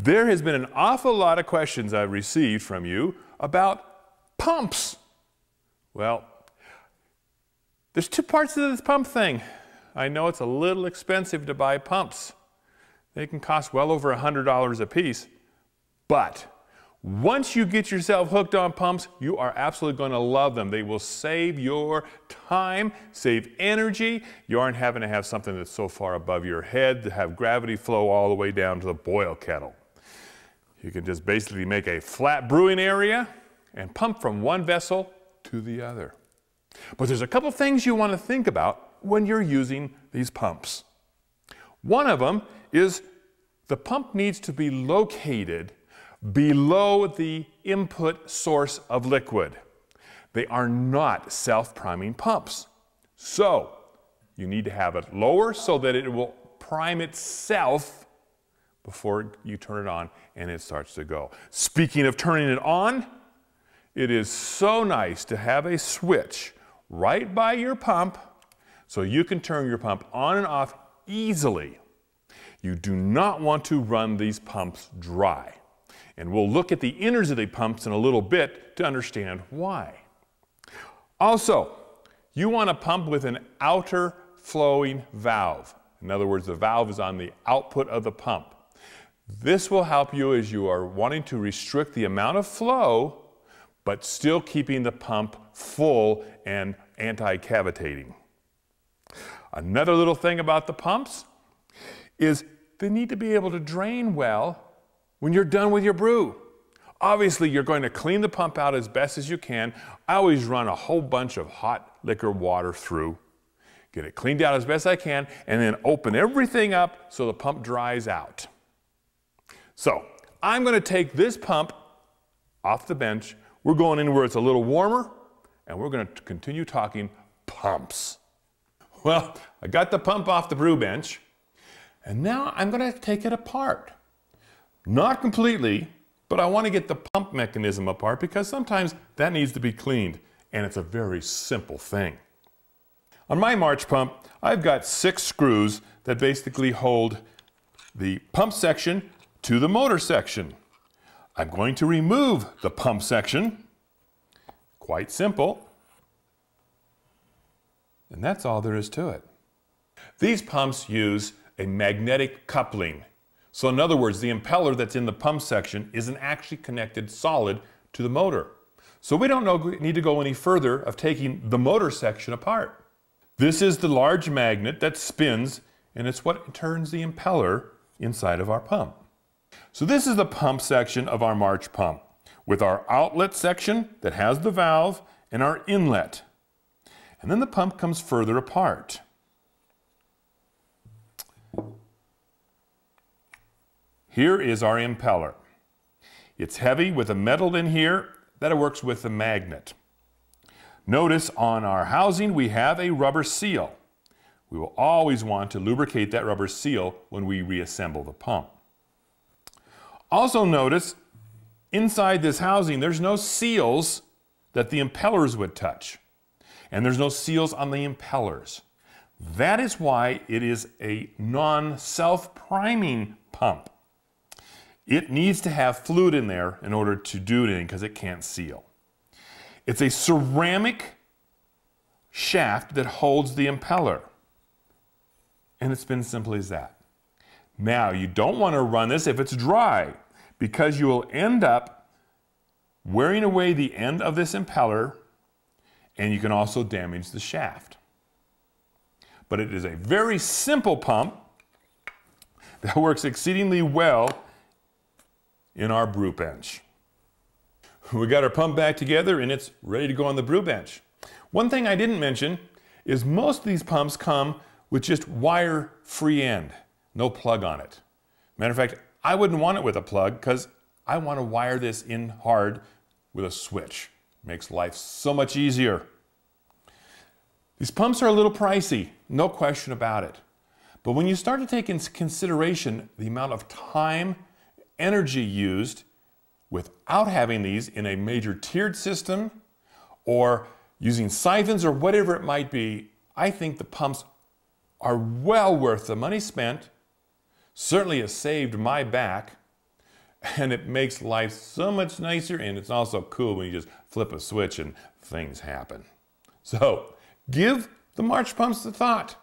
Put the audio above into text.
There has been an awful lot of questions I've received from you about pumps. Well, there's two parts to this pump thing. I know it's a little expensive to buy pumps. They can cost well over $100 a piece. But once you get yourself hooked on pumps, you are absolutely going to love them. They will save your time, save energy. You aren't having to have something that's so far above your head to have gravity flow all the way down to the boil kettle. You can just basically make a flat brewing area and pump from one vessel to the other. But there's a couple things you want to think about when you're using these pumps. One of them is the pump needs to be located below the input source of liquid. They are not self-priming pumps. So you need to have it lower so that it will prime itself before you turn it on and it starts to go. Speaking of turning it on, it is so nice to have a switch right by your pump so you can turn your pump on and off easily. You do not want to run these pumps dry. And we'll look at the innards of the pumps in a little bit to understand why. Also, you want a pump with an outer flowing valve. In other words, the valve is on the output of the pump. This will help you as you are wanting to restrict the amount of flow, but still keeping the pump full and anti-cavitating. Another little thing about the pumps is they need to be able to drain well when you're done with your brew. Obviously, you're going to clean the pump out as best as you can. I always run a whole bunch of hot liquor water through, get it cleaned out as best I can, and then open everything up so the pump dries out. So, I'm going to take this pump off the bench. We're going in where it's a little warmer, and we're going to continue talking pumps. Well, I got the pump off the brew bench, and now I'm going to take it apart. Not completely, but I want to get the pump mechanism apart because sometimes that needs to be cleaned, and it's a very simple thing. On my March pump, I've got 6 screws that basically hold the pump section to the motor section. I'm going to remove the pump section. Quite simple. And that's all there is to it. These pumps use a magnetic coupling. So in other words, the impeller that's in the pump section isn't actually connected solid to the motor. So we don't need to go any further of taking the motor section apart. This is the large magnet that spins, and it's what turns the impeller inside of our pump. So this is the pump section of our March pump, with our outlet section that has the valve and our inlet. And then the pump comes further apart. Here is our impeller. It's heavy with a metal in here that it works with a magnet. Notice on our housing we have a rubber seal. We will always want to lubricate that rubber seal when we reassemble the pump. Also notice inside this housing there's no seals that the impellers would touch. And there's no seals on the impellers. That is why it is a non-self-priming pump. It needs to have fluid in there in order to do anything because it can't seal. It's a ceramic shaft that holds the impeller. And it's been simple as that. Now, you don't want to run this if it's dry because you will end up wearing away the end of this impeller and you can also damage the shaft. But it is a very simple pump that works exceedingly well in our brew bench. We got our pump back together and it's ready to go on the brew bench. One thing I didn't mention is most of these pumps come with just wire-free end, no plug on it. Matter of fact, I wouldn't want it with a plug because I want to wire this in hard with a switch. Makes life so much easier. These pumps are a little pricey, no question about it. But when you start to take into consideration the amount of time, energy used without having these in a major tiered system or using siphons or whatever it might be, I think the pumps are well worth the money spent. Certainly has saved my back. And it makes life so much nicer, and it's also cool when you just flip a switch and things happen. So give the march pumps a thought.